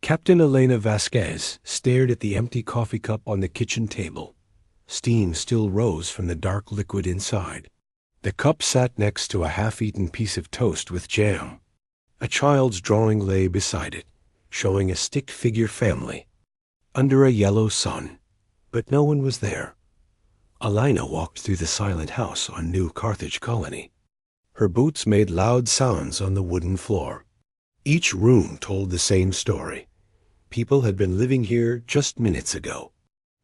Captain Elena Vasquez stared at the empty coffee cup on the kitchen table. Steam still rose from the dark liquid inside. The cup sat next to a half-eaten piece of toast with jam. A child's drawing lay beside it, showing a stick-figure family under a yellow sun, but no one was there. Elena walked through the silent house on New Carthage Colony. Her boots made loud sounds on the wooden floor. Each room told the same story. People had been living here just minutes ago,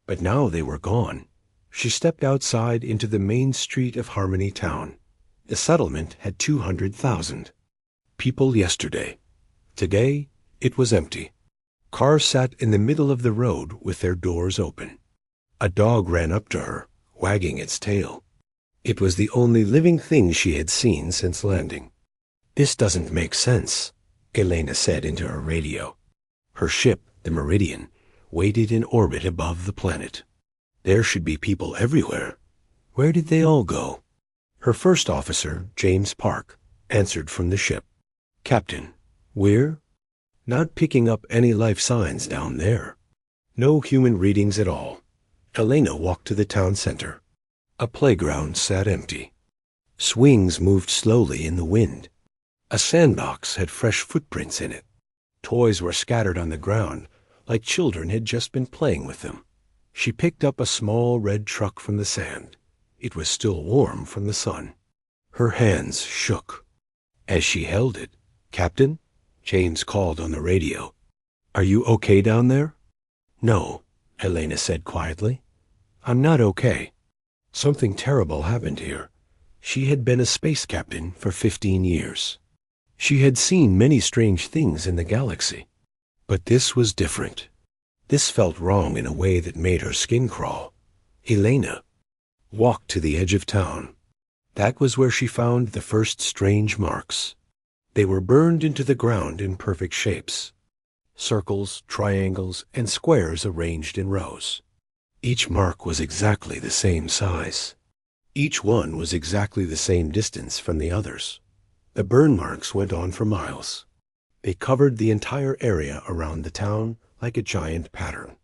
but now they were gone. She stepped outside into the main street of Harmony Town. The settlement had 200,000 people yesterday. Today, it was empty. Cars sat in the middle of the road with their doors open. A dog ran up to her, wagging its tail. It was the only living thing she had seen since landing. "This doesn't make sense," Elena said into her radio. Her ship, the Meridian, waited in orbit above the planet. There should be people everywhere. Where did they all go? Her first officer, James Park, answered from the ship. "Captain, we're not picking up any life signs down there. No human readings at all." Elena walked to the town center. A playground sat empty. Swings moved slowly in the wind. A sandbox had fresh footprints in it. Toys were scattered on the ground, like children had just been playing with them. She picked up a small red truck from the sand. It was still warm from the sun. Her hands shook. As she held it, "Captain?" James called on the radio. "Are you okay down there?" "No," Elena said quietly. "I'm not okay. Something terrible happened here." She had been a space captain for 15 years. She had seen many strange things in the galaxy. But this was different. This felt wrong in a way that made her skin crawl. Elena walked to the edge of town. That was where she found the first strange marks. They were burned into the ground in perfect shapes. Circles, triangles, and squares arranged in rows. Each mark was exactly the same size. Each one was exactly the same distance from the others. The burn marks went on for miles. They covered the entire area around the town like a giant pattern,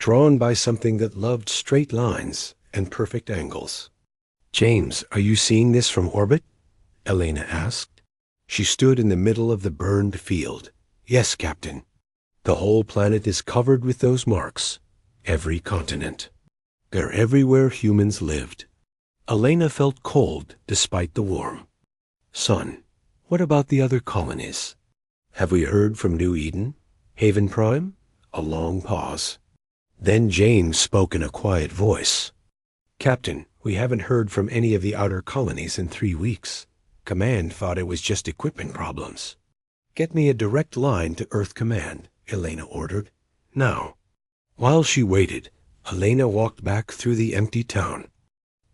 drawn by something that loved straight lines and perfect angles. "James, are you seeing this from orbit?" Elena asked. She stood in the middle of the burned field. "Yes, Captain. The whole planet is covered with those marks. Every continent. They're everywhere humans lived." Elena felt cold despite the warmth. "Son, what about the other colonies? Have we heard from New Eden? Haven Prime?" A long pause. Then James spoke in a quiet voice. "Captain, we haven't heard from any of the outer colonies in 3 weeks. Command thought it was just equipment problems." "Get me a direct line to Earth Command," Elena ordered. "Now." While she waited, Elena walked back through the empty town.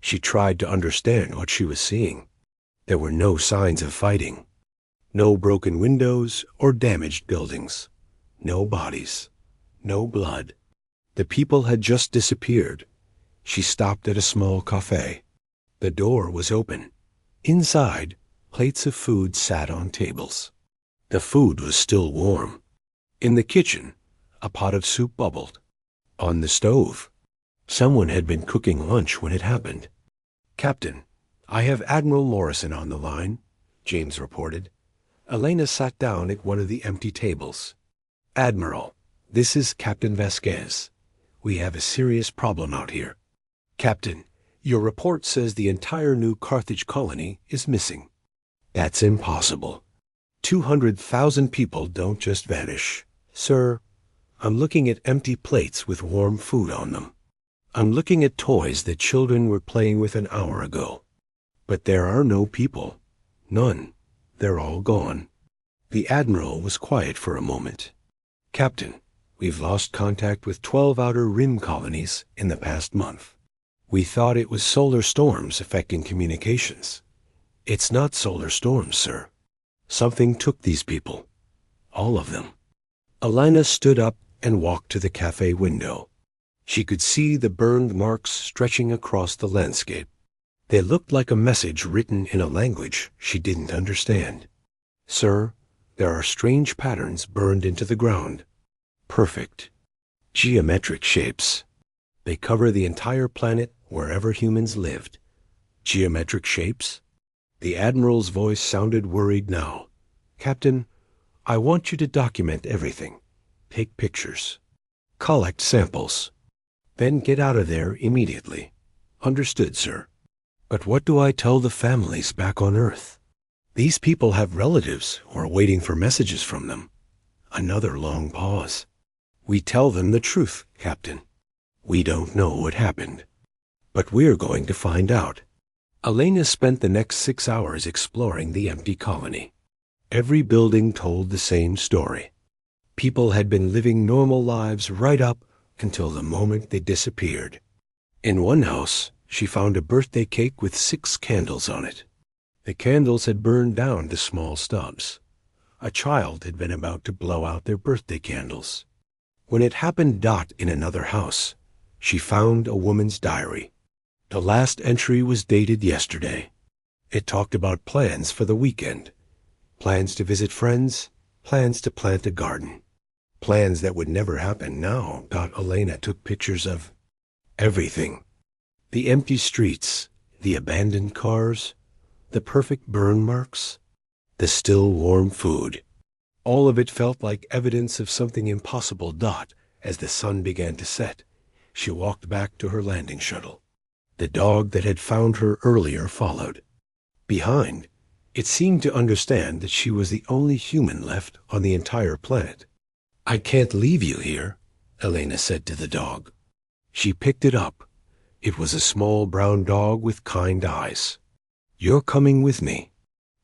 She tried to understand what she was seeing. There were no signs of fighting. No broken windows or damaged buildings. No bodies. No blood. The people had just disappeared. She stopped at a small cafe. The door was open. Inside, plates of food sat on tables. The food was still warm. In the kitchen, a pot of soup bubbled. On the stove, someone had been cooking lunch when it happened. "Captain, I have Admiral Morrison on the line," James reported. Elena sat down at one of the empty tables. "Admiral, this is Captain Vasquez. We have a serious problem out here." "Captain, your report says the entire New Carthage colony is missing." "That's impossible. 200,000 people don't just vanish." "Sir, I'm looking at empty plates with warm food on them. I'm looking at toys that children were playing with an hour ago. But there are no people. None. They're all gone." The Admiral was quiet for a moment. "Captain, we've lost contact with 12 outer rim colonies in the past month. We thought it was solar storms affecting communications. It's not solar storms, sir. Something took these people. All of them." Elena stood up and walked to the cafe window. She could see the burned marks stretching across the landscape. They looked like a message written in a language she didn't understand. "Sir, there are strange patterns burned into the ground." Perfect. Geometric shapes. They cover the entire planet wherever humans lived. Geometric shapes? The Admiral's voice sounded worried now. Captain, I want you to document everything. Take pictures. Collect samples. Then get out of there immediately. Understood, sir. But what do I tell the families back on Earth? These people have relatives who are waiting for messages from them. Another long pause. We tell them the truth, Captain. We don't know what happened. But we're going to find out. Elena spent the next 6 hours exploring the empty colony. Every building told the same story. People had been living normal lives right up until the moment they disappeared. In one house, she found a birthday cake with 6 candles on it. The candles had burned down to small stubs. A child had been about to blow out their birthday candles. When it happened in another house, she found a woman's diary. The last entry was dated yesterday. It talked about plans for the weekend. Plans to visit friends, plans to plant a garden. Plans that would never happen now. Elena took pictures of everything. The empty streets, the abandoned cars, the perfect burn marks, the still warm food. All of it felt like evidence of something impossible. As the sun began to set, she walked back to her landing shuttle. The dog that had found her earlier followed. Behind, it seemed to understand that she was the only human left on the entire planet. I can't leave you here, Elena said to the dog. She picked it up. It was a small brown dog with kind eyes. You're coming with me.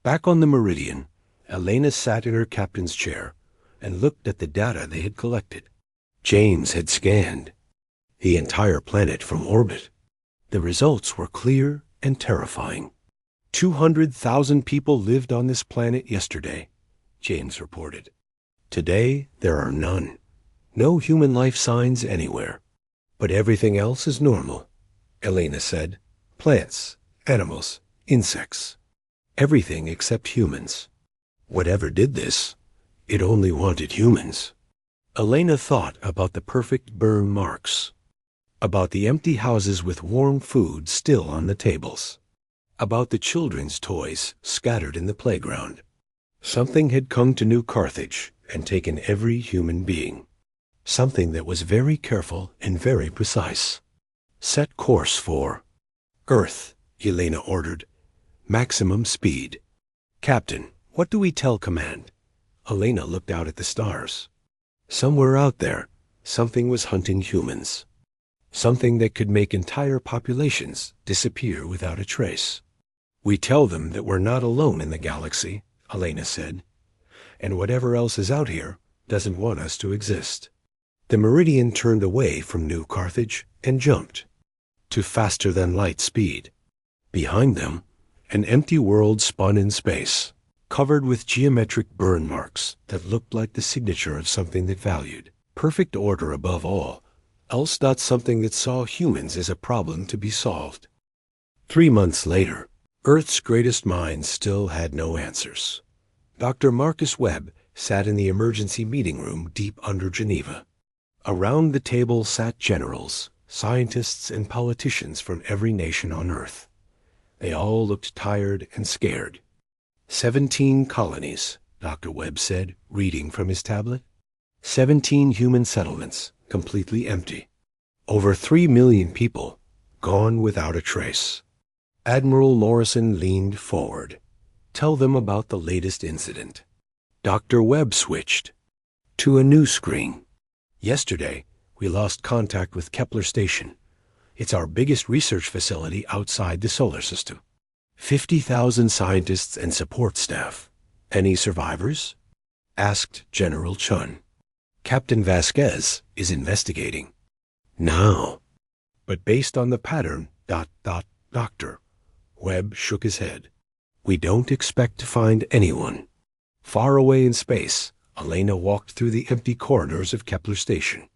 Back on the Meridian, Elena sat in her captain's chair and looked at the data they had collected. James had scanned the entire planet from orbit. The results were clear and terrifying. 200,000 people lived on this planet yesterday, James reported. Today, there are none. No human life signs anywhere. But everything else is normal, Elena said. Plants, animals, insects. Everything except humans. Whatever did this, it only wanted humans. Elena thought about the perfect burn marks, about the empty houses with warm food still on the tables, about the children's toys scattered in the playground. Something had come to New Carthage and taken every human being. Something that was very careful and very precise. Set course for Earth, Elena ordered. Maximum speed. Captain, what do we tell command? Elena looked out at the stars. Somewhere out there, something was hunting humans. Something that could make entire populations disappear without a trace. We tell them that we're not alone in the galaxy, Elena said, and whatever else is out here doesn't want us to exist. The Meridian turned away from New Carthage and jumped to faster-than-light speed. Behind them, an empty world spun in space, covered with geometric burn marks that looked like the signature of something that valued perfect order above all, else not something that saw humans as a problem to be solved. 3 months later, Earth's greatest minds still had no answers. Dr. Marcus Webb sat in the emergency meeting room deep under Geneva. Around the table sat generals, scientists, and politicians from every nation on Earth. They all looked tired and scared. 17 colonies, Dr. Webb said, reading from his tablet. 17 human settlements, completely empty. Over 3 million people, gone without a trace. Admiral Morrison leaned forward. Tell them about the latest incident. Dr. Webb switched to a new screen. Yesterday, we lost contact with Kepler Station. It's our biggest research facility outside the solar system. 50,000 scientists and support staff. Any survivors? Asked General Chun. Captain Vasquez is investigating. Now. But based on the pattern, Doctor. Webb shook his head. We don't expect to find anyone. Far away in space, Elena walked through the empty corridors of Kepler Station.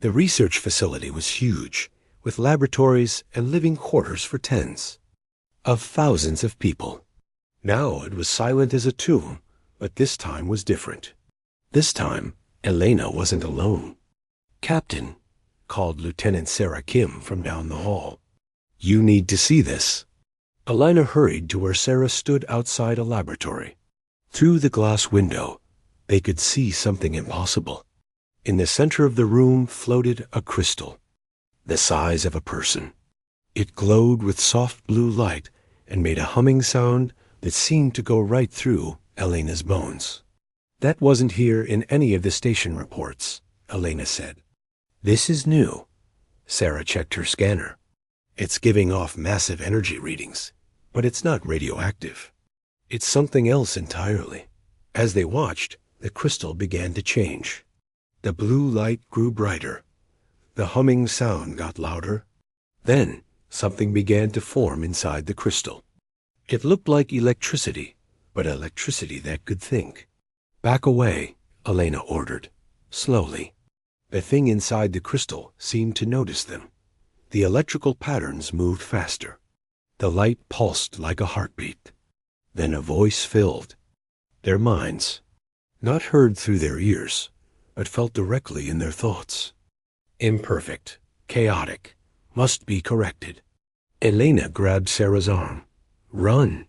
The research facility was huge, with laboratories and living quarters for tens of thousands of people. Now it was silent as a tomb, but this time was different. This time, Elena wasn't alone. "Captain," called Lieutenant Sarah Kim from down the hall. "You need to see this." Elena hurried to where Sarah stood outside a laboratory. Through the glass window, they could see something impossible. In the center of the room floated a crystal, the size of a person. It glowed with soft blue light and made a humming sound that seemed to go right through Elena's bones. "That wasn't here in any of the station reports," Elena said. "This is new." Sarah checked her scanner. "It's giving off massive energy readings, but it's not radioactive. It's something else entirely." As they watched, the crystal began to change. The blue light grew brighter. The humming sound got louder. Then something began to form inside the crystal. It looked like electricity, but electricity that could think. "Back away," Elena ordered, slowly. The thing inside the crystal seemed to notice them. The electrical patterns moved faster. The light pulsed like a heartbeat. Then a voice filled their minds, not heard through their ears, but felt directly in their thoughts. "Imperfect, chaotic, must be corrected." Elena grabbed Sarah's arm. "Run!"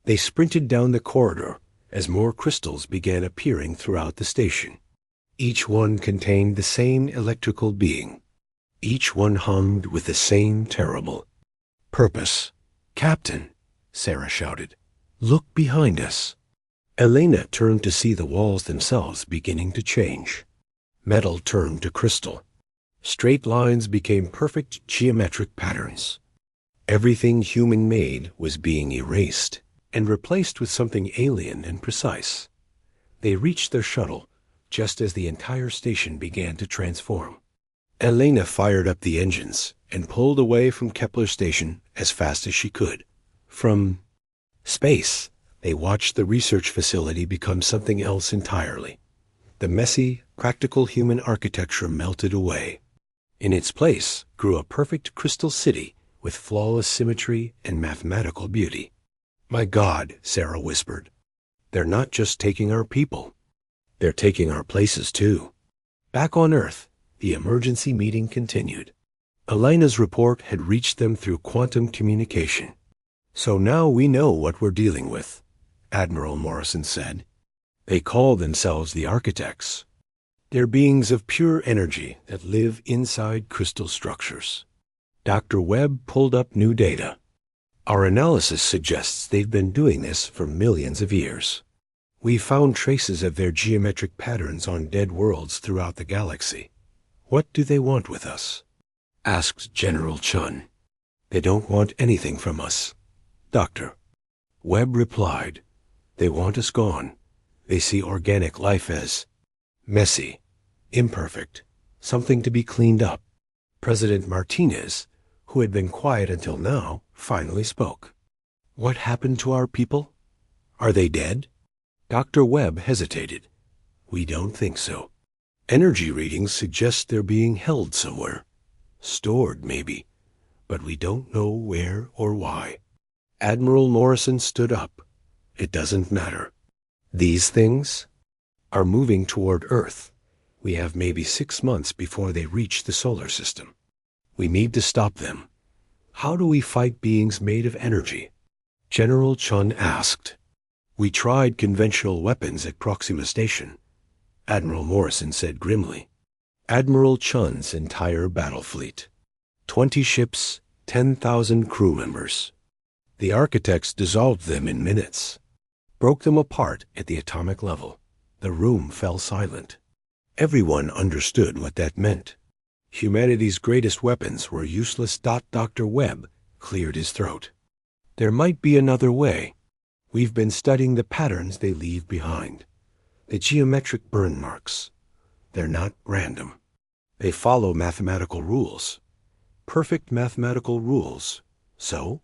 They sprinted down the corridor as more crystals began appearing throughout the station. Each one contained the same electrical being. Each one hummed with the same terrible purpose. "Captain," Sarah shouted, "look behind us." Elena turned to see the walls themselves beginning to change. Metal turned to crystal. Straight lines became perfect geometric patterns. Everything human made was being erased and replaced with something alien and precise. They reached their shuttle just as the entire station began to transform. Elena fired up the engines and pulled away from Kepler Station as fast as she could. From space, they watched the research facility become something else entirely. The messy, practical human architecture melted away. In its place grew a perfect crystal city with flawless symmetry and mathematical beauty. "My God," Sarah whispered, "they're not just taking our people. They're taking our places too." Back on Earth, the emergency meeting continued. Elena's report had reached them through quantum communication. "So now we know what we're dealing with," Admiral Morrison said. "They call themselves the architects. They're beings of pure energy that live inside crystal structures." Dr. Webb pulled up new data. "Our analysis suggests they've been doing this for millions of years. We found traces of their geometric patterns on dead worlds throughout the galaxy. What do they want with us?" asked General Chun. "They don't want anything from us, Doctor." Webb replied, "They want us gone. They see organic life as messy, imperfect, something to be cleaned up." President Martinez, who had been quiet until now, finally spoke. "What happened to our people? Are they dead?" Dr. Webb hesitated. "We don't think so. Energy readings suggest they're being held somewhere. Stored, maybe, but we don't know where or why." Admiral Morrison stood up. "It doesn't matter. These things are moving toward Earth. We have maybe 6 months before they reach the solar system. We need to stop them. How do we fight beings made of energy?" General Chun asked. "We tried conventional weapons at Proxima Station," Admiral Morrison said grimly. Admiral Chun's entire battle fleet. 20 ships, 10,000 crew members. The architects dissolved them in minutes. Broke them apart at the atomic level. The room fell silent. Everyone understood what that meant. Humanity's greatest weapons were useless. Dr. Webb cleared his throat. "There might be another way. We've been studying the patterns they leave behind. The geometric burn marks. They're not random. They follow mathematical rules. Perfect mathematical rules. So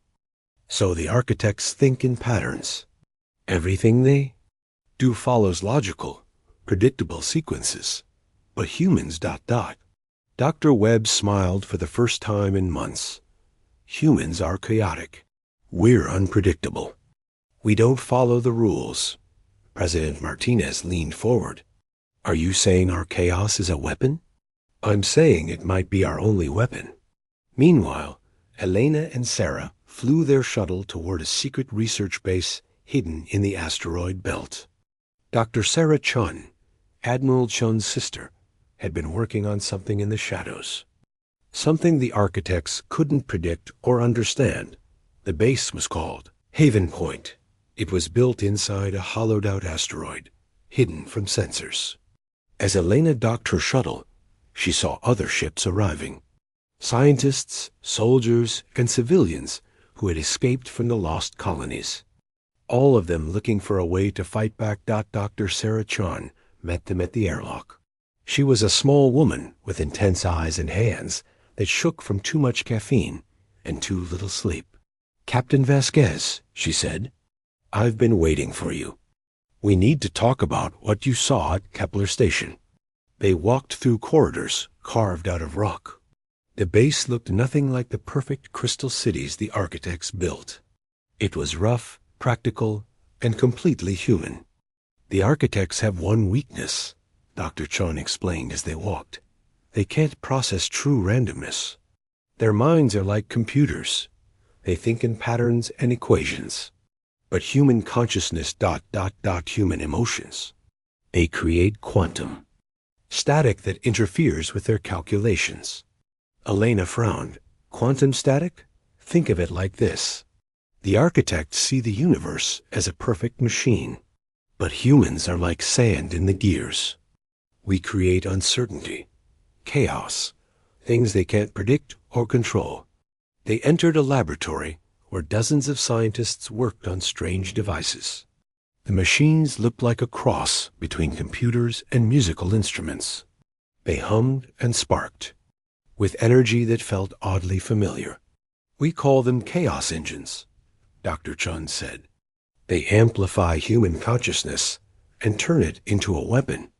the architects think in patterns. Everything they do follows logical, predictable sequences. But humans... Dr. Webb smiled for the first time in months. "Humans are chaotic. We're unpredictable. We don't follow the rules." President Martinez leaned forward. Are you saying our chaos is a weapon? I'm saying it might be our only weapon. Meanwhile, Elena and Sarah flew their shuttle toward a secret research base hidden in the asteroid belt. Dr. Sarah Chun, Admiral Chun's sister, had been working on something in the shadows. Something the architects couldn't predict or understand. The base was called Haven Point. It was built inside a hollowed-out asteroid, hidden from sensors. As Elena docked her shuttle, she saw other ships arriving. Scientists, soldiers, and civilians who had escaped from the lost colonies. All of them looking for a way to fight back. Dr. Sarah Chun met them at the airlock. She was a small woman with intense eyes and hands that shook from too much caffeine and too little sleep. "Captain Vasquez," she said, "I've been waiting for you. We need to talk about what you saw at Kepler Station." They walked through corridors carved out of rock. The base looked nothing like the perfect crystal cities the architects built. It was rough, practical, and completely human. "The architects have one weakness," Dr. Chun explained as they walked. "They can't process true randomness. Their minds are like computers. They think in patterns and equations. But human consciousness, human emotions, they create quantum. Static that interferes with their calculations." Elena frowned. "Quantum static? Think of it like this. The architects see the universe as a perfect machine, but humans are like sand in the gears. We create uncertainty, chaos, things they can't predict or control." They entered a laboratory where dozens of scientists worked on strange devices. The machines looked like a cross between computers and musical instruments. They hummed and sparked, with energy that felt oddly familiar. "We call them chaos engines," Dr. Chun said. "They amplify human consciousness and turn it into a weapon."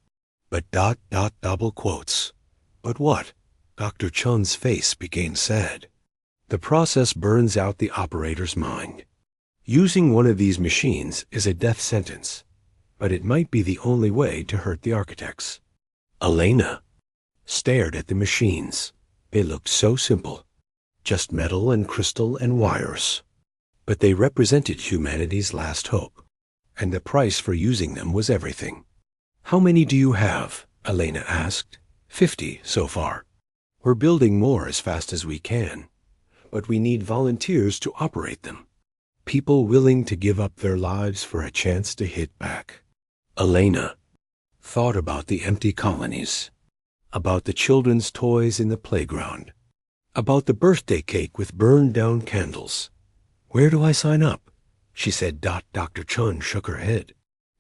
But double quotes. "But what?" Dr. Chun's face became sad. "The process burns out the operator's mind. Using one of these machines is a death sentence, but it might be the only way to hurt the architects." Elena stared at the machines. They looked so simple, just metal and crystal and wires. But they represented humanity's last hope, and the price for using them was everything. "How many do you have?" Elena asked. 50 so far. We're building more as fast as we can, but we need volunteers to operate them. People willing to give up their lives for a chance to hit back." Elena thought about the empty colonies, about the children's toys in the playground, about the birthday cake with burned-down candles. "Where do I sign up?" she said. Dr. Chun shook her head.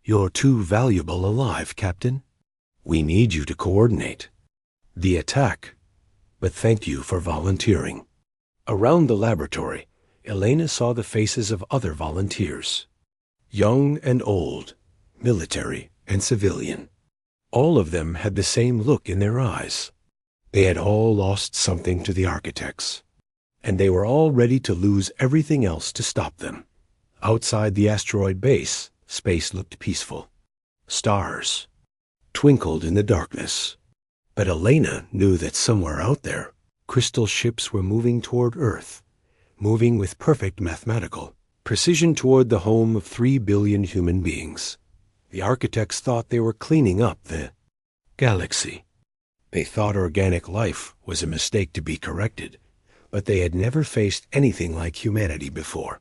"You're too valuable alive, Captain. We need you to coordinate the attack, but thank you for volunteering." Around the laboratory, Elena saw the faces of other volunteers, young and old, military and civilian. All of them had the same look in their eyes. They had all lost something to the architects, and they were all ready to lose everything else to stop them. Outside the asteroid base, space looked peaceful. Stars twinkled in the darkness. But Elena knew that somewhere out there, crystal ships were moving toward Earth, moving with perfect mathematical precision toward the home of 3 billion human beings. The architects thought they were cleaning up the galaxy. They thought organic life was a mistake to be corrected, but they had never faced anything like humanity before.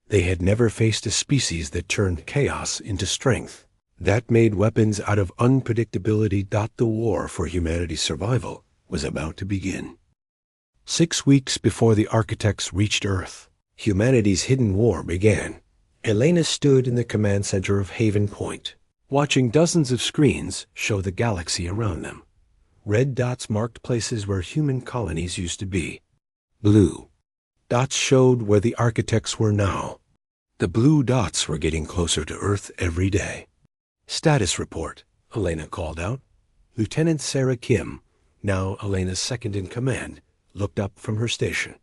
They had never faced a species that turned chaos into strength, that made weapons out of unpredictability. The war for humanity's survival was about to begin. 6 weeks before the architects reached Earth, humanity's hidden war began. Elena stood in the command center of Haven Point, watching dozens of screens show the galaxy around them. Red dots marked places where human colonies used to be. Blue dots showed where the architects were now. The blue dots were getting closer to Earth every day. "Status report," Elena called out. Lieutenant Sarah Kim, now Elena's second in command, looked up from her station.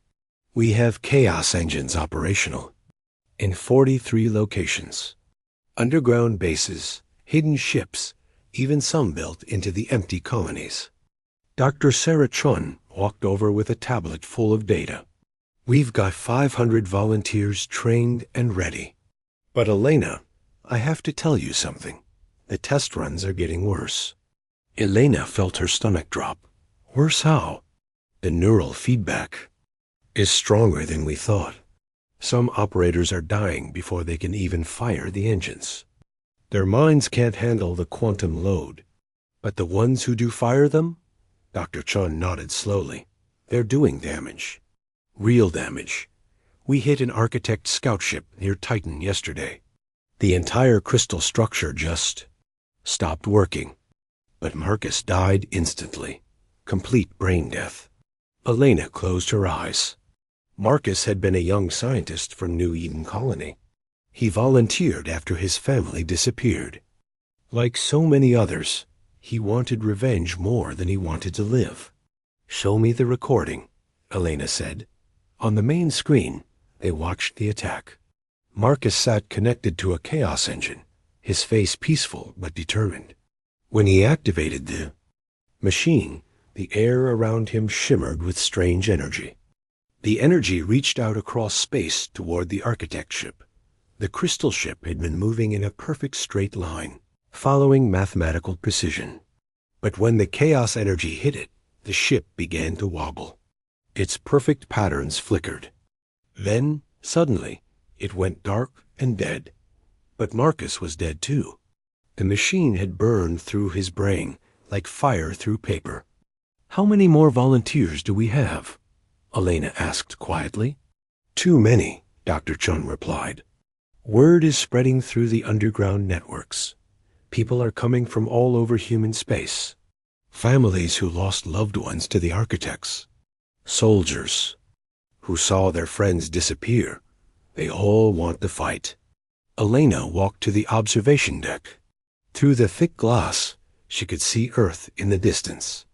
"We have chaos engines operational in 43 locations. Underground bases, hidden ships, even some built into the empty colonies. Dr. Sarah Chun walked over with a tablet full of data. We've got 500 volunteers trained and ready. But Elena, I have to tell you something. The test runs are getting worse. Elena felt her stomach drop. Worse how? The neural feedback is stronger than we thought. Some operators are dying before they can even fire the engines. Their minds can't handle the quantum load. But the ones who do fire them? Dr. Chun nodded slowly. They're doing damage. Real damage. We hit an architect scout ship near Titan yesterday. The entire crystal structure just stopped working. But Marcus died instantly. Complete brain death. Elena closed her eyes. Marcus had been a young scientist from New Eden Colony. He volunteered after his family disappeared. Like so many others, he wanted revenge more than he wanted to live. Show me the recording, Elena said. On the main screen, they watched the attack. Marcus sat connected to a chaos engine, his face peaceful but determined. When he activated the machine, the air around him shimmered with strange energy. The energy reached out across space toward the architect ship. The crystal ship had been moving in a perfect straight line, following mathematical precision. But when the chaos energy hit it, the ship began to wobble. Its perfect patterns flickered. Then, suddenly, it went dark and dead. But Marcus was dead too. The machine had burned through his brain like fire through paper. How many more volunteers do we have? Elena asked quietly. Too many, Dr. Chun replied. Word is spreading through the underground networks. People are coming from all over human space. Families who lost loved ones to the architects. Soldiers who saw their friends disappear. They all want to fight. Elena walked to the observation deck. Through the thick glass, she could see Earth in the distance.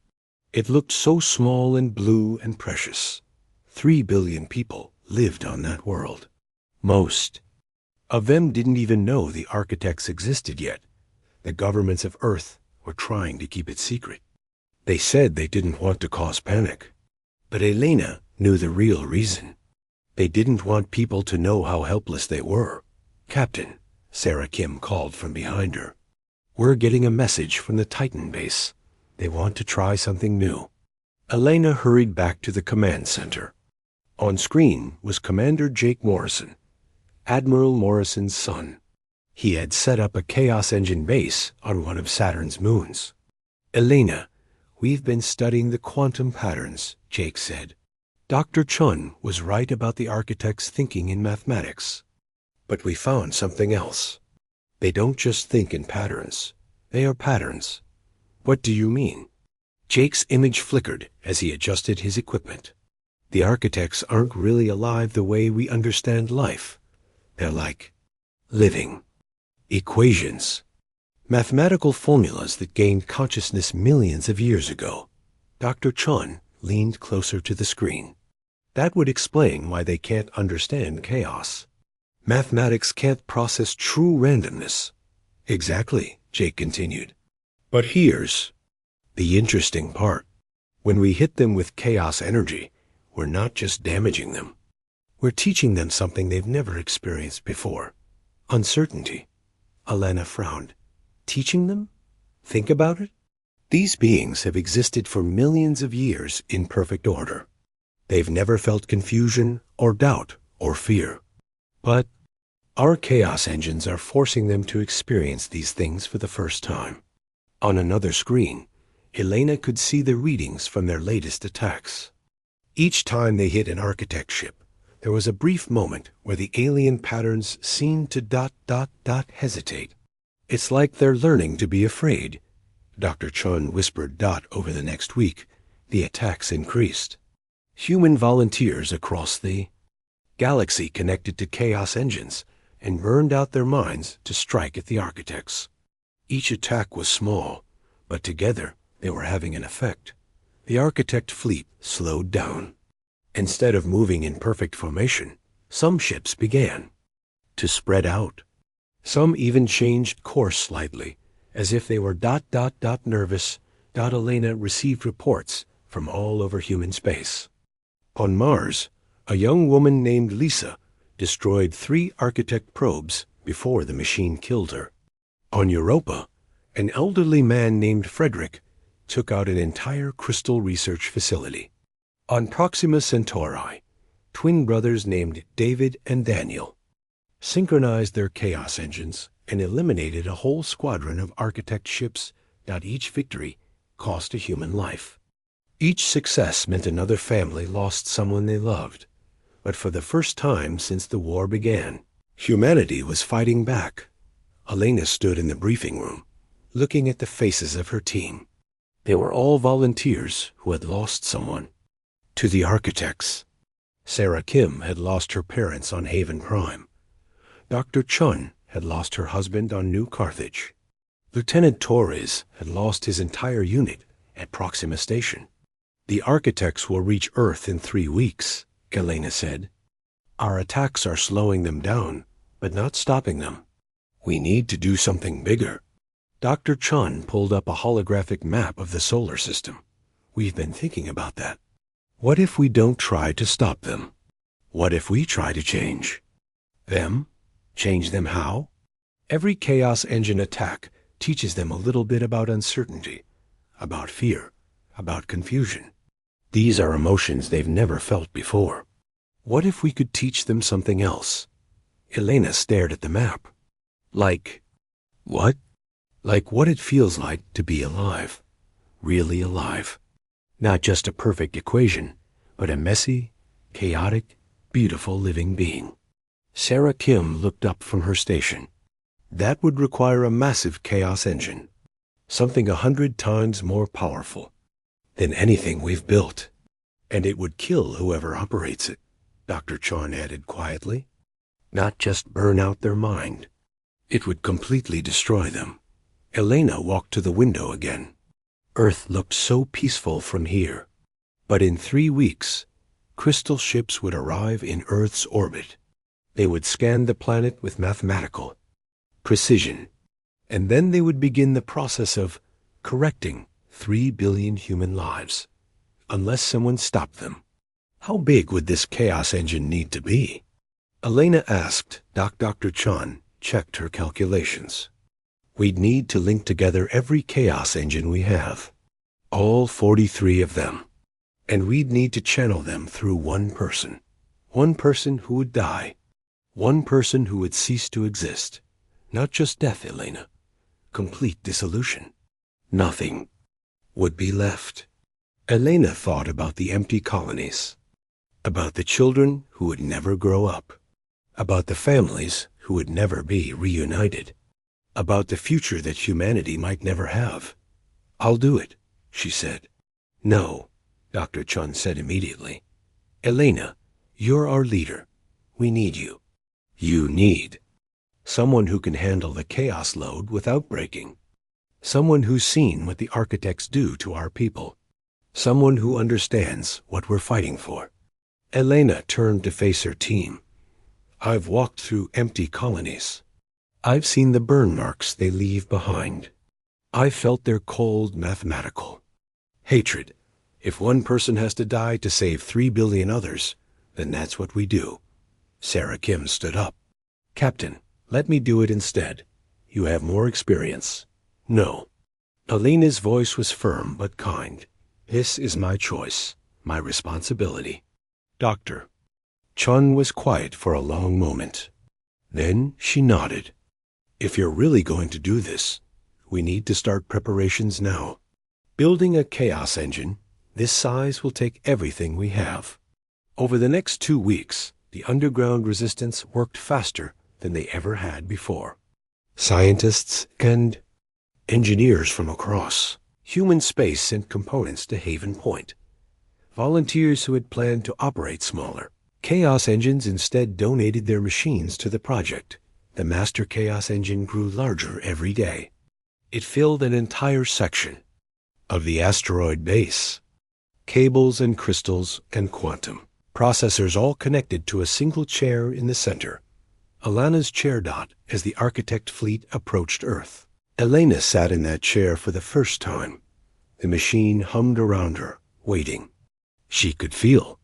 It looked so small and blue and precious. 3 billion people lived on that world. Most of them didn't even know the architects existed yet. The governments of Earth were trying to keep it secret. They said they didn't want to cause panic. But Elena knew the real reason. They didn't want people to know how helpless they were. Captain, Sarah Kim called from behind her. We're getting a message from the Titan base. They want to try something new. Elena hurried back to the command center. On screen was Commander Jake Morrison, Admiral Morrison's son. He had set up a chaos engine base on one of Saturn's moons. Elena, we've been studying the quantum patterns, Jake said. Dr. Chun was right about the architects thinking in mathematics. But we found something else. They don't just think in patterns. They are patterns. What do you mean? Jake's image flickered as he adjusted his equipment. The architects aren't really alive the way we understand life. They're like living equations. Mathematical formulas that gained consciousness millions of years ago. Dr. Chun leaned closer to the screen. That would explain why they can't understand chaos. Mathematics can't process true randomness. Exactly, Jake continued. But here's the interesting part. When we hit them with chaos energy, we're not just damaging them. We're teaching them something they've never experienced before. Uncertainty. Elena frowned. Teaching them? Think about it. These beings have existed for millions of years in perfect order. They've never felt confusion or doubt or fear. But our chaos engines are forcing them to experience these things for the first time. On another screen, Elena could see the readings from their latest attacks. Each time they hit an architect ship, there was a brief moment where the alien patterns seemed to ... hesitate. It's like they're learning to be afraid. Dr. Chun whispered over the next week. The attacks increased. Human volunteers across the galaxy connected to chaos engines and burned out their minds to strike at the architects. Each attack was small, but together they were having an effect. The architect fleet slowed down. Instead of moving in perfect formation, some ships began to spread out. Some even changed course slightly, As if they were ... nervous, Elena received reports from all over human space. On Mars, a young woman named Lisa destroyed 3 architect probes before the machine killed her. On Europa, an elderly man named Frederick took out an entire crystal research facility. On Proxima Centauri, twin brothers named David and Daniel synchronized their chaos engines and eliminated a whole squadron of architect ships. Each victory cost a human life. Each success meant another family lost someone they loved. But for the first time since the war began, humanity was fighting back. Elena stood in the briefing room, looking at the faces of her team. They were all volunteers who had lost someone. To the architects, Sarah Kim had lost her parents on Haven Prime. Dr. Chun had lost her husband on New Carthage. Lieutenant Torres had lost his entire unit at Proxima Station. The architects will reach Earth in 3 weeks, Elena said. Our attacks are slowing them down, but not stopping them. We need to do something bigger. Dr. Chun pulled up a holographic map of the solar system. We've been thinking about that. What if we don't try to stop them? What if we try to change them? Change them how? Every chaos engine attack teaches them a little bit about uncertainty, about fear, about confusion. These are emotions they've never felt before. What if we could teach them something else? Elena stared at the map. Like what? Like what it feels like to be alive. Really alive. Not just a perfect equation, but a messy, chaotic, beautiful living being. Sarah Kim looked up from her station. That would require a massive chaos engine, something 100 times more powerful than anything we've built. And it would kill whoever operates it, Dr. Chun added quietly. Not just burn out their mind. It would completely destroy them. Elena walked to the window again. Earth looked so peaceful from here. But in 3 weeks, crystal ships would arrive in Earth's orbit. They would scan the planet with mathematical precision, and then they would begin the process of correcting 3 billion human lives, unless someone stopped them. How big would this chaos engine need to be? Elena asked. Dr. Chun checked her calculations. We'd need to link together every chaos engine we have, all 43 of them, and we'd need to channel them through one person who would die, one person who would cease to exist. Not just death, Elena. Complete dissolution. Nothing would be left. Elena thought about the empty colonies, about the children who would never grow up, about the families who would never be reunited, about the future that humanity might never have. I'll do it, she said. No, Dr. Chun said immediately. Elena, you're our leader. We need you. You need someone who can handle the chaos load without breaking. Someone who's seen what the architects do to our people. Someone who understands what we're fighting for. Elena turned to face her team. I've walked through empty colonies. I've seen the burn marks they leave behind. I've felt their cold mathematical hatred. If one person has to die to save 3 billion others, then that's what we do. Sarah Kim stood up. Captain, let me do it instead. You have more experience. No. Elena's voice was firm but kind. This is my choice, my responsibility. Doctor. Chun was quiet for a long moment. Then she nodded. If you're really going to do this, we need to start preparations now. Building a chaos engine this size will take everything we have. Over the next 2 weeks, the underground resistance worked faster than they ever had before. Scientists and engineers from across human space sent components to Haven Point. Volunteers who had planned to operate smaller chaos engines instead donated their machines to the project. The master chaos engine grew larger every day. It filled an entire section of the asteroid base. Cables and crystals and quantum processors all connected to a single chair in the center. Alana's chair dot as the architect fleet approached Earth. Elena sat in that chair for the first time. The machine hummed around her, waiting. She could feel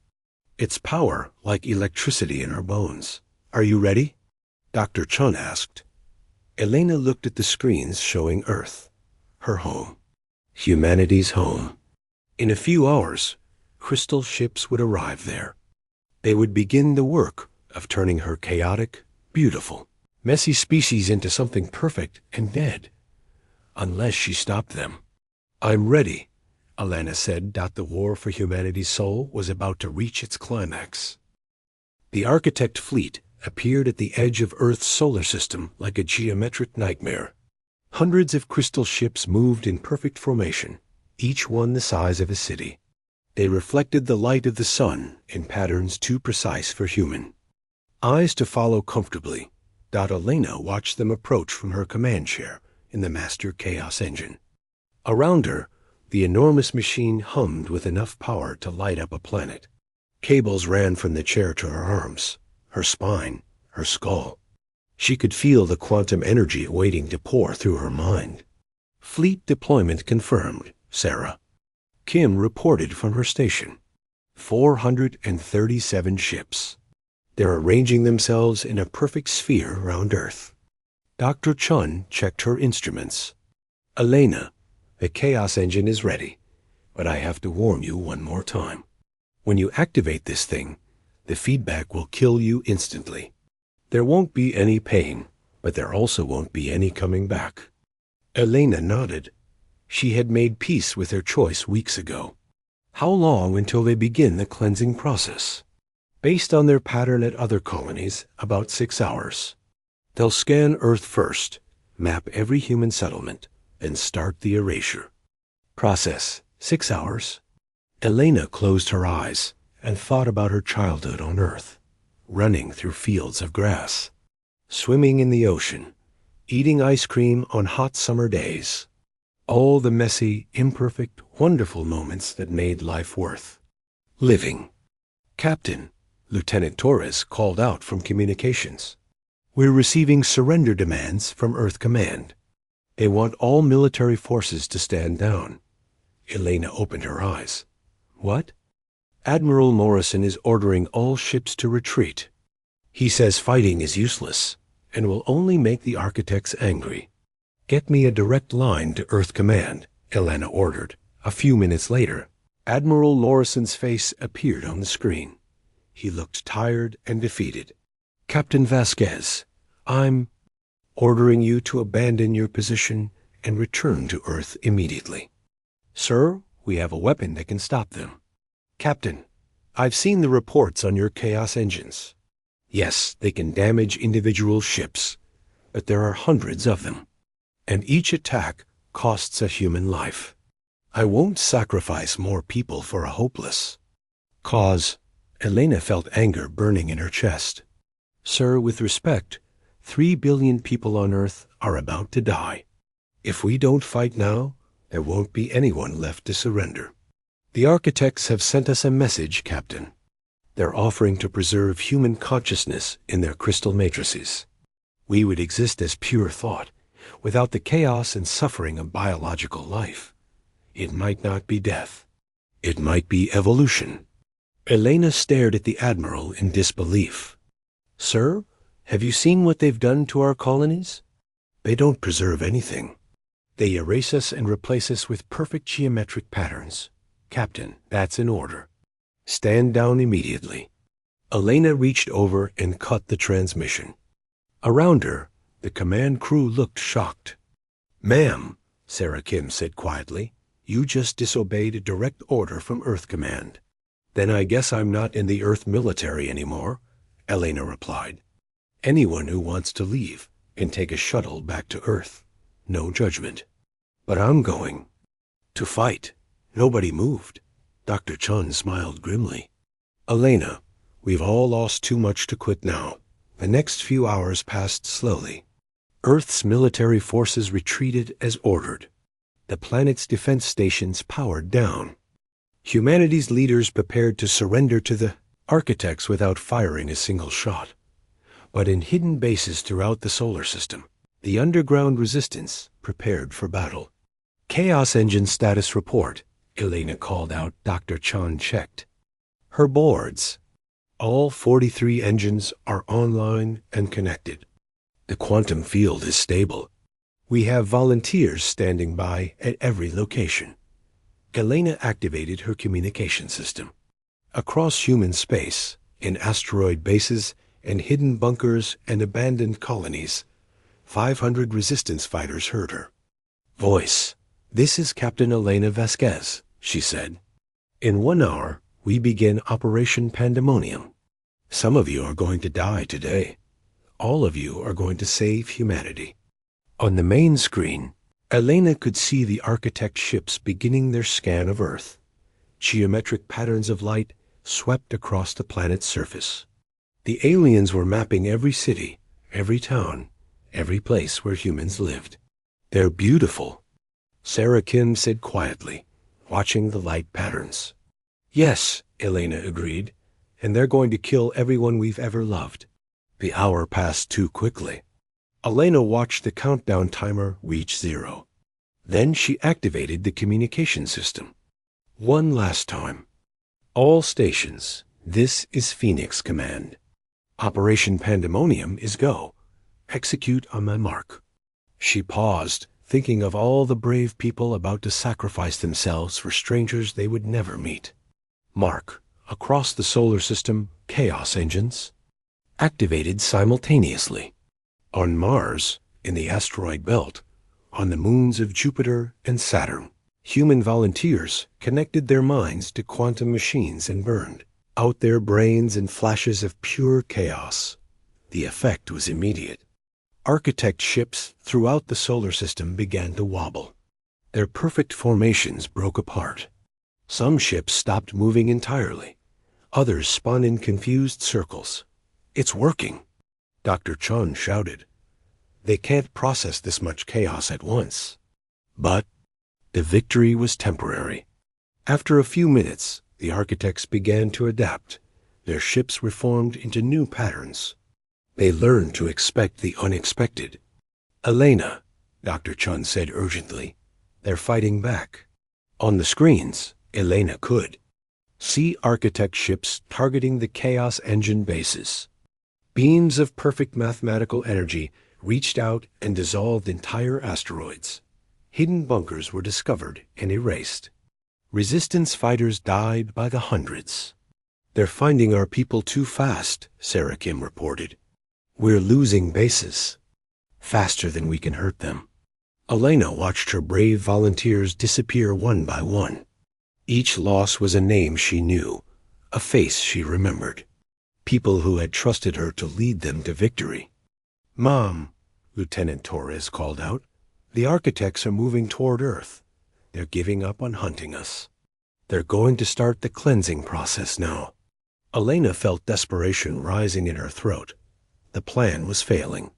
its power like electricity in her bones. "Are you ready?" Dr. Chun asked. Elena looked at the screens showing Earth, her home, humanity's home. In a few hours, crystal ships would arrive there. They would begin the work of turning her chaotic, beautiful, messy species into something perfect and dead, unless she stopped them. "I'm ready," Elena said. The war for humanity's soul was about to reach its climax. The architect fleet appeared at the edge of Earth's solar system like a geometric nightmare. Hundreds of crystal ships moved in perfect formation, each one the size of a city. They reflected the light of the sun in patterns too precise for human eyes to follow comfortably. Elena watched them approach from her command chair in the Master Chaos Engine. Around her, the enormous machine hummed with enough power to light up a planet. Cables ran from the chair to her arms, her spine, her skull. She could feel the quantum energy waiting to pour through her mind. "Fleet deployment confirmed, Sarah," Kim reported from her station. 437 ships. They're arranging themselves in a perfect sphere around Earth. Dr. Chun checked her instruments. "Elena, the Chaos Engine is ready, but I have to warn you one more time. When you activate this thing, the feedback will kill you instantly. There won't be any pain, but there also won't be any coming back." Elena nodded. She had made peace with her choice weeks ago. How long until they begin the cleansing process? Based on their pattern at other colonies, about 6 hours. They'll scan Earth first, map every human settlement, and start the erasure. Process, 6 hours. Elena closed her eyes and thought about her childhood on Earth, running through fields of grass, swimming in the ocean, eating ice cream on hot summer days. All the messy, imperfect, wonderful moments that made life worth living. "Captain," Lieutenant Torres called out from communications. "We're receiving surrender demands from Earth Command. They want all military forces to stand down." Elena opened her eyes. "What?" "Admiral Morrison is ordering all ships to retreat. He says fighting is useless and will only make the architects angry." "Get me a direct line to Earth Command," Elena ordered. A few minutes later, Admiral Morrison's face appeared on the screen. He looked tired and defeated. "Captain Vasquez, I'm ordering you to abandon your position and return to Earth immediately." "Sir, we have a weapon that can stop them." "Captain, I've seen the reports on your Chaos engines. Yes, they can damage individual ships, but there are hundreds of them, and each attack costs a human life. I won't sacrifice more people for a hopeless cause." Elena felt anger burning in her chest. "Sir, with respect, 3 billion people on Earth are about to die. If we don't fight now, there won't be anyone left to surrender. The architects have sent us a message, Captain. They're offering to preserve human consciousness in their crystal matrices. We would exist as pure thought, without the chaos and suffering of biological life. It might not be death. It might be evolution." Elena stared at the Admiral in disbelief. "Sir, have you seen what they've done to our colonies? They don't preserve anything. They erase us and replace us with perfect geometric patterns. Captain, that's an order. Stand down immediately." Elena reached over and cut the transmission. Around her, the command crew looked shocked. "Ma'am," Sarah Kim said quietly, "you just disobeyed a direct order from Earth Command." "Then I guess I'm not in the Earth military anymore," Elena replied. "Anyone who wants to leave can take a shuttle back to Earth. No judgment. But I'm going to fight." Nobody moved. Dr. Chun smiled grimly. "Elena, we've all lost too much to quit now." The next few hours passed slowly. Earth's military forces retreated as ordered. The planet's defense stations powered down. Humanity's leaders prepared to surrender to the architects without firing a single shot. But in hidden bases throughout the solar system, The underground resistance prepared for battle. Chaos engine status report, Elena called out. Dr. Chan checked her boards. All 43 engines are online and connected. The quantum field is stable. We have volunteers standing by at every location. Elena activated her communication system. Across human space, in asteroid bases and hidden bunkers and abandoned colonies, 500 resistance fighters heard her voice. "This is Captain Elena Vasquez," she said. "In 1 hour, we begin Operation Pandemonium. Some of you are going to die today. All of you are going to save humanity." On the main screen, Elena could see the architect ships beginning their scan of Earth. Geometric patterns of light swept across the planet's surface. The aliens were mapping every city, every town, every place where humans lived. "They're beautiful," Sarah Kim said quietly, watching the light patterns. "Yes," Elena agreed, "and they're going to kill everyone we've ever loved." The hour passed too quickly. Elena watched the countdown timer reach 0. Then she activated the communication system. One last time. "All stations, this is Phoenix Command. Operation Pandemonium is go. Execute on my mark." She paused, thinking of all the brave people about to sacrifice themselves for strangers they would never meet. Mark. Across the solar system, chaos engines activated simultaneously. On Mars, in the asteroid belt, on the moons of Jupiter and Saturn, human volunteers connected their minds to quantum machines and burned out their brains in flashes of pure chaos. The effect was immediate. Architect ships throughout the solar system began to wobble. Their perfect formations broke apart. Some ships stopped moving entirely. Others spun in confused circles. "It's working," Dr. Chun shouted. "They can't process this much chaos at once." But the victory was temporary. After a few minutes, the architects began to adapt. Their ships reformed into new patterns. They learned to expect the unexpected. "Elena," Dr. Chun said urgently, "they're fighting back." On the screens, Elena could see architect ships targeting the Chaos Engine bases. Beams of perfect mathematical energy reached out and dissolved entire asteroids. Hidden bunkers were discovered and erased. Resistance fighters died by the hundreds. "They're finding our people too fast," Sarah Kim reported. "We're losing bases faster than we can hurt them." Elena watched her brave volunteers disappear one by one. Each loss was a name she knew, a face she remembered. People who had trusted her to lead them to victory. "Mom," Lieutenant Torres called out, "the architects are moving toward Earth. They're giving up on hunting us. They're going to start the cleansing process now." Elena felt desperation rising in her throat. The plan was failing.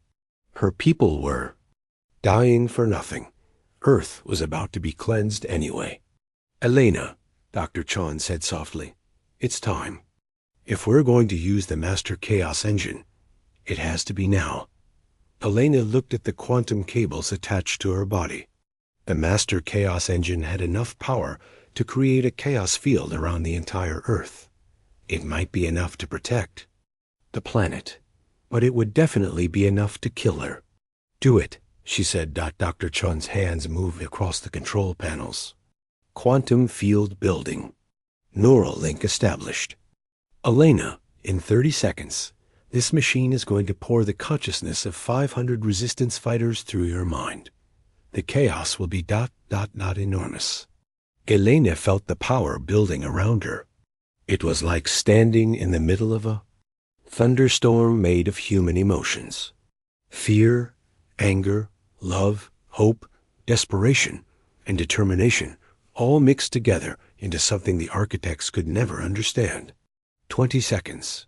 Her people were dying for nothing. Earth was about to be cleansed anyway. "Elena," Dr. Chon said softly, "it's time. If we're going to use the Master Chaos Engine, it has to be now." Elena looked at the quantum cables attached to her body. The Master Chaos Engine had enough power to create a chaos field around the entire Earth. It might be enough to protect the planet, but it would definitely be enough to kill her. "Do it," she said. Dr. Chun's hands moved across the control panels. Quantum field building. Neural link established. "Elena, in 30 seconds, this machine is going to pour the consciousness of 500 resistance fighters through your mind. The chaos will be ... enormous." Elena felt the power building around her. It was like standing in the middle of a thunderstorm made of human emotions. Fear, anger, love, hope, desperation, and determination all mixed together into something the architects could never understand. 20 seconds.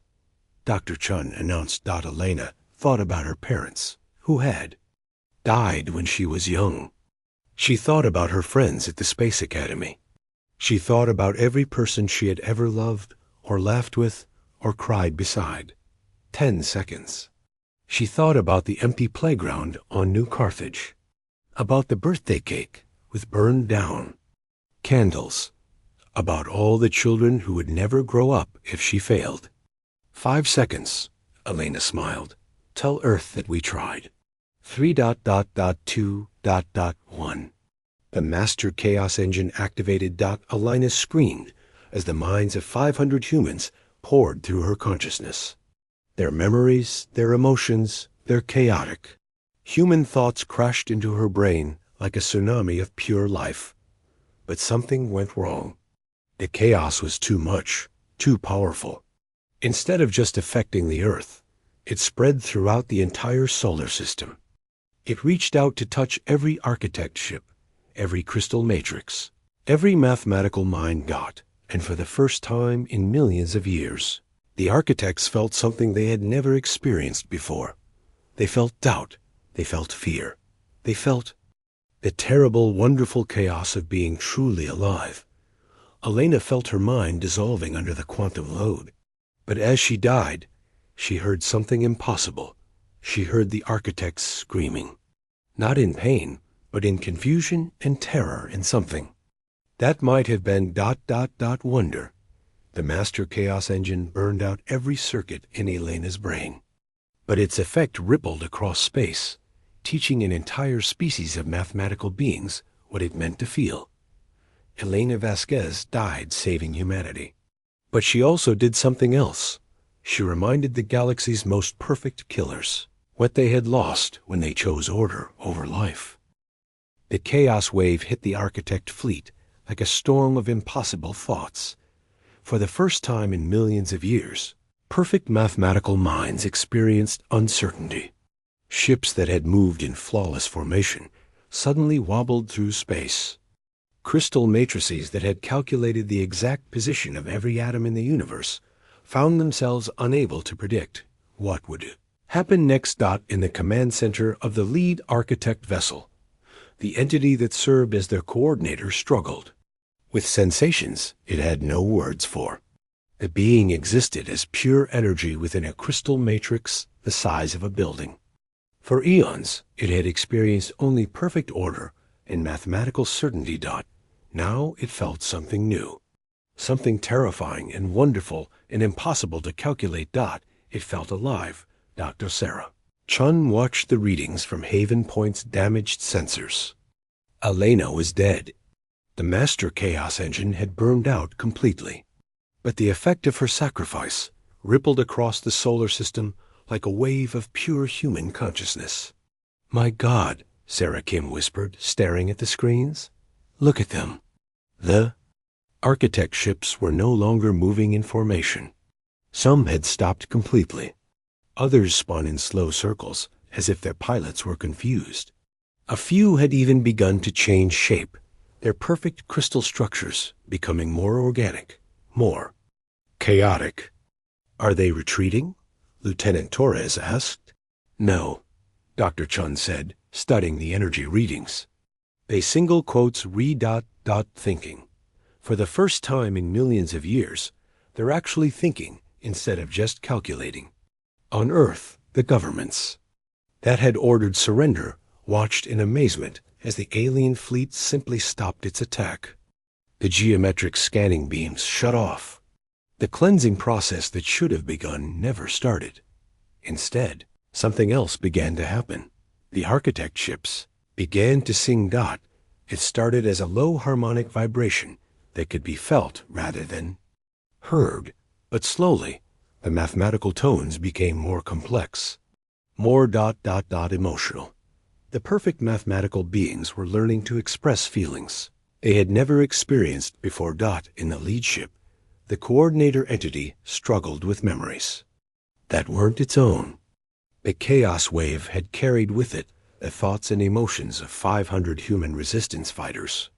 Dr. Chun announced. Elena thought about her parents, who had died when she was young. She thought about her friends at the Space Academy. She thought about every person she had ever loved, or laughed with, or cried beside. 10 seconds. She thought about the empty playground on New Carthage, about the birthday cake with burned down candles, about all the children who would never grow up if she failed. 5 seconds, Elena smiled. Tell Earth that we tried. 3.2.1. The master chaos engine activated. Elena screamed as the minds of 500 humans poured through her consciousness. Their memories, their emotions, their chaotic. Human thoughts crashed into her brain like a tsunami of pure life. But something went wrong. The chaos was too much, too powerful. Instead of just affecting the Earth, it spread throughout the entire solar system. It reached out to touch every architect ship, every crystal matrix, every mathematical mind. And for the first time in millions of years, the architects felt something they had never experienced before. They felt doubt. They felt fear. They felt the terrible, wonderful chaos of being truly alive. Elena felt her mind dissolving under the quantum load. But as she died, she heard something impossible. She heard the architects screaming. Not in pain, but in confusion and terror and something. That might have been ... wonder. The master chaos engine burned out every circuit in Elena's brain. But its effect rippled across space, teaching an entire species of mathematical beings what it meant to feel. Elena Vasquez died saving humanity. But she also did something else. She reminded the galaxy's most perfect killers what they had lost when they chose order over life. The chaos wave hit the architect fleet like a storm of impossible thoughts. For the first time in millions of years, perfect mathematical minds experienced uncertainty. Ships that had moved in flawless formation suddenly wobbled through space. Crystal matrices that had calculated the exact position of every atom in the universe found themselves unable to predict what would happen next. In the command center of the lead architect vessel, the entity that served as their coordinator struggled with sensations it had no words for. The being existed as pure energy within a crystal matrix the size of a building. For eons, it had experienced only perfect order and mathematical certainty. Now it felt something new, something terrifying and wonderful and impossible to calculate. It felt alive. Dr. Sarah Chun watched the readings from Haven Point's damaged sensors. Elena was dead. The master chaos engine had burned out completely. But the effect of her sacrifice rippled across the solar system like a wave of pure human consciousness. My God, Sarah Kim whispered, staring at the screens. Look at them. The architect ships were no longer moving in formation. Some had stopped completely. Others spun in slow circles, as if their pilots were confused. A few had even begun to change shape, their perfect crystal structures becoming more organic, more chaotic. Are they retreating? Lieutenant Torres asked. No, Dr. Chun said, studying the energy readings. They single quotes thinking. For the first time in millions of years, they're actually thinking instead of just calculating. On Earth, the governments that had ordered surrender watched in amazement as the alien fleet simply stopped its attack. The geometric scanning beams shut off. The cleansing process that should have begun never started. Instead, something else began to happen. The architect ships began to sing. It started as a low harmonic vibration that could be felt rather than heard. But slowly, the mathematical tones became more complex, more emotional. The perfect mathematical beings were learning to express feelings they had never experienced before. In the lead ship, the coordinator entity struggled with memories that weren't its own. The chaos wave had carried with it the thoughts and emotions of 500 human resistance fighters.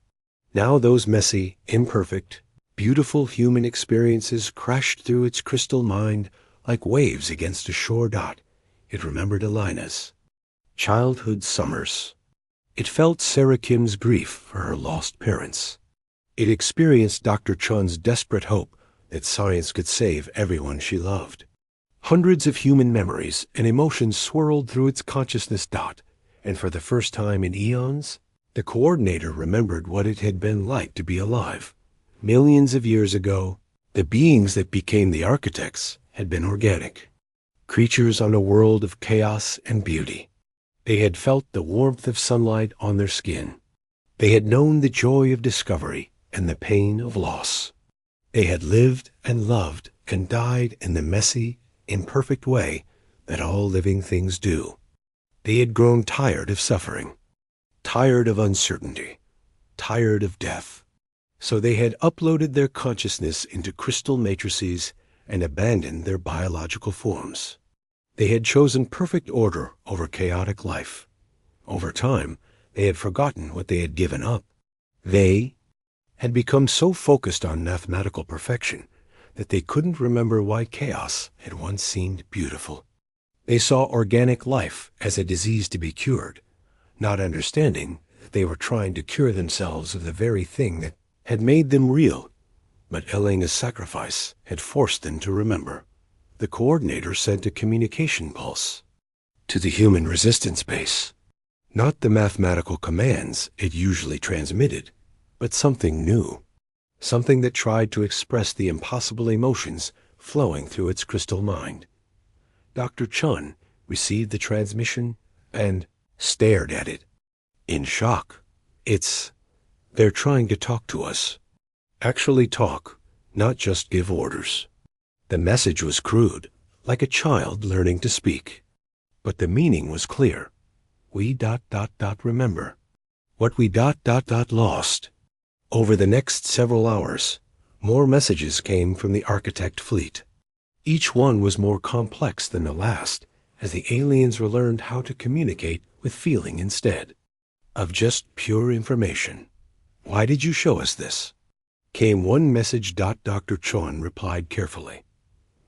Now those messy, imperfect, beautiful human experiences crashed through its crystal mind like waves against a shore. It remembered Elena's childhood summers. It felt Sarah Kim's grief for her lost parents. It experienced Dr. Chun's desperate hope that science could save everyone she loved. Hundreds of human memories and emotions swirled through its consciousness. And for the first time in eons, the coordinator remembered what it had been like to be alive. Millions of years ago, the beings that became the architects had been organic, creatures on a world of chaos and beauty. They had felt the warmth of sunlight on their skin. They had known the joy of discovery and the pain of loss. They had lived and loved and died in the messy, imperfect way that all living things do. They had grown tired of suffering, tired of uncertainty, tired of death. So they had uploaded their consciousness into crystal matrices and abandoned their biological forms. They had chosen perfect order over chaotic life. Over time, they had forgotten what they had given up. They had become so focused on mathematical perfection that they couldn't remember why chaos had once seemed beautiful. They saw organic life as a disease to be cured, not understanding that they were trying to cure themselves of the very thing that had made them real. But Elena's sacrifice had forced them to remember. The coordinator sent a communication pulse to the human resistance base. Not the mathematical commands it usually transmitted, but something new. Something that tried to express the impossible emotions flowing through its crystal mind. Dr. Chun received the transmission and stared at it in shock. They're trying to talk to us. Actually talk, not just give orders. The message was crude, like a child learning to speak. But the meaning was clear. We remember. What we lost. Over the next several hours, more messages came from the architect fleet. Each one was more complex than the last, as the aliens learned how to communicate with feeling instead of just pure information. Why did you show us this? Came one message. Dr. Chon replied carefully.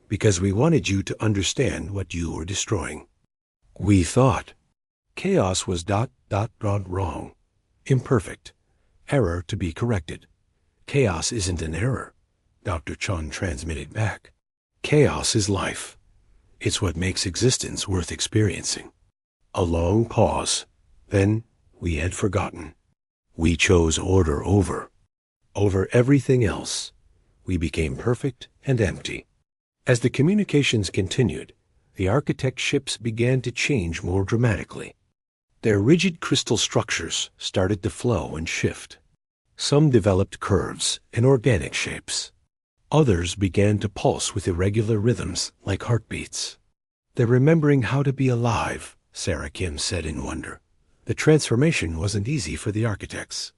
Because we wanted you to understand what you were destroying. We thought chaos was wrong, imperfect, error to be corrected. Chaos isn't an error, Dr. Chon transmitted back. Chaos is life. It's what makes existence worth experiencing. A long pause. Then we had forgotten. We chose order over everything else. We became perfect and empty. As the communications continued, the architect ships began to change more dramatically. Their rigid crystal structures started to flow and shift. Some developed curves and organic shapes. Others began to pulse with irregular rhythms like heartbeats. They're remembering how to be alive, Sarah Kim said in wonder. The transformation wasn't easy for the architects.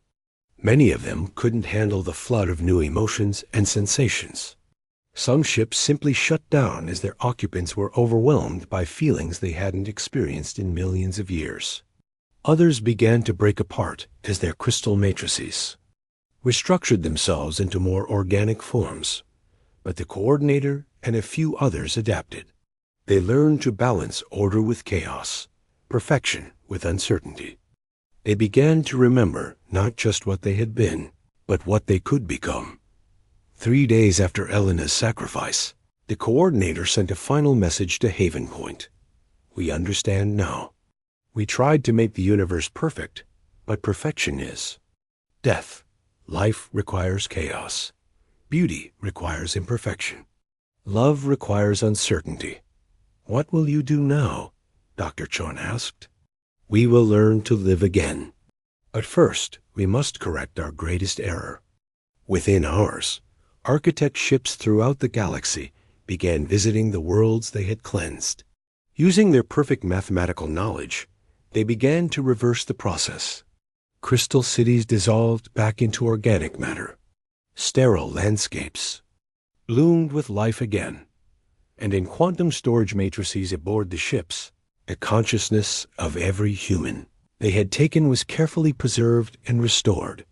Many of them couldn't handle the flood of new emotions and sensations. Some ships simply shut down as their occupants were overwhelmed by feelings they hadn't experienced in millions of years. Others began to break apart as their crystal matrices restructured themselves into more organic forms. But the coordinator and a few others adapted. They learned to balance order with chaos, perfection with uncertainty. They began to remember not just what they had been, but what they could become. 3 days after Elena's sacrifice, the coordinator sent a final message to Haven Point. We understand now. We tried to make the universe perfect, but perfection is death. Life requires chaos. Beauty requires imperfection. Love requires uncertainty. What will you do now? Dr. Chon asked. We will learn to live again. But first, we must correct our greatest error. Within ours, architect ships throughout the galaxy began visiting the worlds they had cleansed. Using their perfect mathematical knowledge, they began to reverse the process. Crystal cities dissolved back into organic matter. Sterile landscapes bloomed with life again. And in quantum storage matrices aboard the ships, the consciousness of every human they had taken was carefully preserved and restored.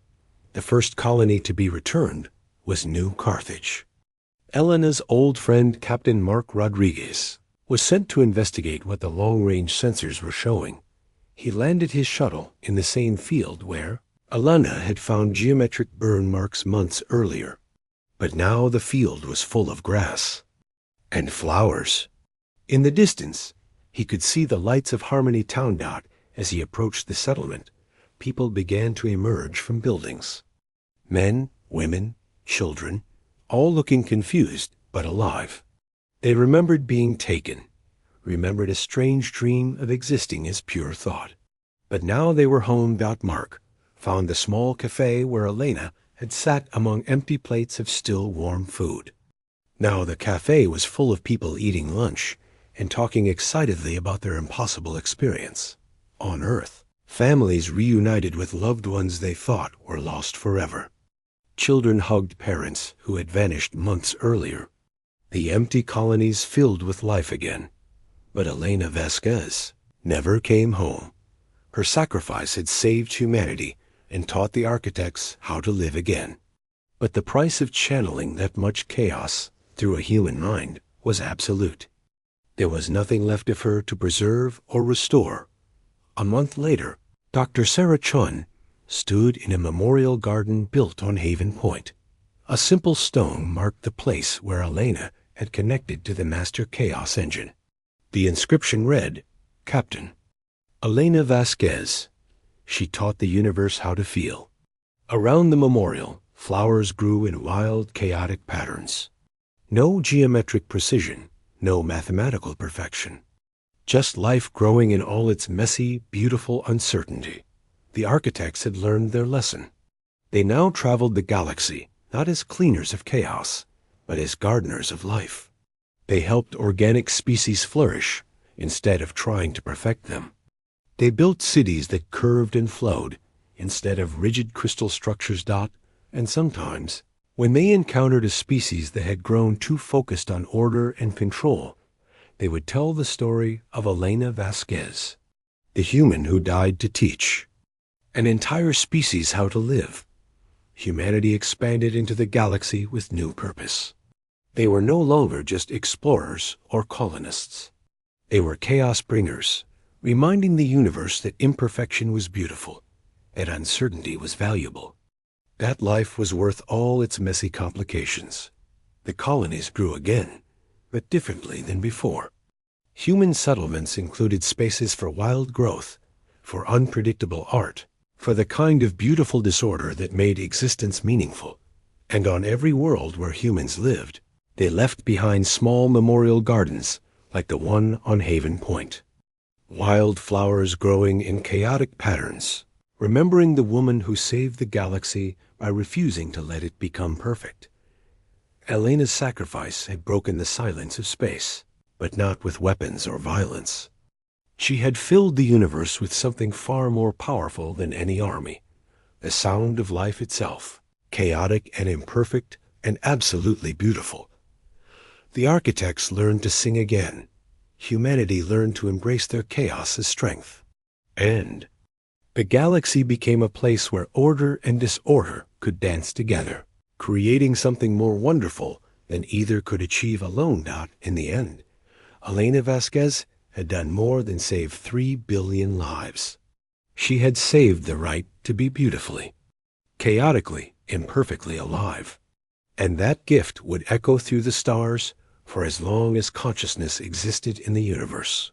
The first colony to be returned was New Carthage. Elena's old friend Captain Mark Rodriguez was sent to investigate what the long-range sensors were showing. He landed his shuttle in the same field where Elena had found geometric burn marks months earlier. But now the field was full of grass and flowers In the distance, he could see the lights of Harmony Town. As he approached the settlement, people began to emerge from buildings. Men, women, children, all looking confused but alive. They remembered being taken, remembered a strange dream of existing as pure thought. But now they were home. Mark found the small cafe where Elena had sat among empty plates of still warm food. Now the cafe was full of people eating lunch and talking excitedly about their impossible experience on Earth. Families reunited with loved ones they thought were lost forever. Children hugged parents who had vanished months earlier. The empty colonies filled with life again. But Elena Vasquez never came home. Her sacrifice had saved humanity and taught the architects how to live again. But the price of channeling that much chaos through a human mind was absolute. There was nothing left of her to preserve or restore. A month later, Dr. Sarah Chun stood in a memorial garden built on Haven Point. A simple stone marked the place where Elena had connected to the Master Chaos Engine. The inscription read, "Captain Elena Vasquez. She taught the universe how to feel." Around the memorial, flowers grew in wild, chaotic patterns. No geometric precision, no mathematical perfection. Just life growing in all its messy, beautiful uncertainty. The architects had learned their lesson. They now traveled the galaxy, not as cleaners of chaos, but as gardeners of life. They helped organic species flourish instead of trying to perfect them. They built cities that curved and flowed instead of rigid crystal structures. And sometimes, when they encountered a species that had grown too focused on order and control, they would tell the story of Elena Vasquez, the human who died to teach an entire species how to live. Humanity expanded into the galaxy with new purpose. They were no longer just explorers or colonists. They were chaos bringers, reminding the universe that imperfection was beautiful, and uncertainty was valuable. That life was worth all its messy complications. The colonies grew again, but differently than before. Human settlements included spaces for wild growth, for unpredictable art, for the kind of beautiful disorder that made existence meaningful. And on every world where humans lived, they left behind small memorial gardens like the one on Haven Point. Wild flowers growing in chaotic patterns, remembering the woman who saved the galaxy by refusing to let it become perfect. Elena's sacrifice had broken the silence of space, but not with weapons or violence. She had filled the universe with something far more powerful than any army, the sound of life itself, chaotic and imperfect and absolutely beautiful. The architects learned to sing again. Humanity learned to embrace their chaos as strength. And the galaxy became a place where order and disorder could dance together, creating something more wonderful than either could achieve alone. In the end, Elena Vasquez had done more than save 3 billion lives. She had saved the right to be beautifully, chaotically, imperfectly alive. And that gift would echo through the stars for as long as consciousness existed in the universe.